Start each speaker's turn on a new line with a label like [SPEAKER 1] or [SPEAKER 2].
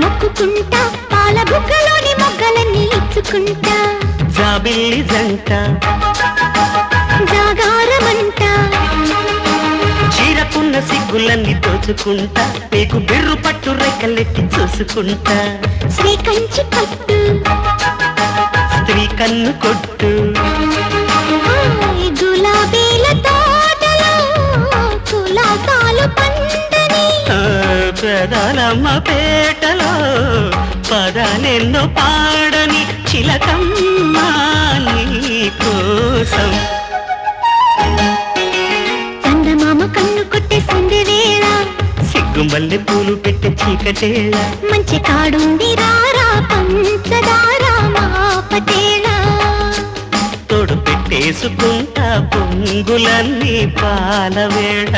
[SPEAKER 1] మొక్కుకుంటా పాల బుగ్గలోని మొగ్గలన్నీ ఇచ్చుకుంటా
[SPEAKER 2] జాబిల్లి జంట
[SPEAKER 1] జాగారమంట
[SPEAKER 2] చీరకున్న సిగ్గులన్నీ దోచుకుంటా నీకు బిర్రు పట్టు రెక్కలెట్టి చూసుకుంటా
[SPEAKER 1] శ్రీ కంచి పట్టు
[SPEAKER 2] స్త్రీ కన్ను కొట్టు
[SPEAKER 1] గులాబీల తోటలో కులాసాలు పండని
[SPEAKER 2] పెదాలమ్మ పేటలో పదాలెన్నో పాడని చిలకమ్మ నీ కోసం
[SPEAKER 1] చందమామ కన్ను కొట్టేసింది వేళ
[SPEAKER 2] సిగ్గుమల్లె పూలు పెట్టే చీకటేళ
[SPEAKER 1] మంచి కాడుంది రారా పంచదార మా పటేళ
[SPEAKER 2] తోడు పెట్టేసుకుంటా పొంగులన్నీ పాలవేళ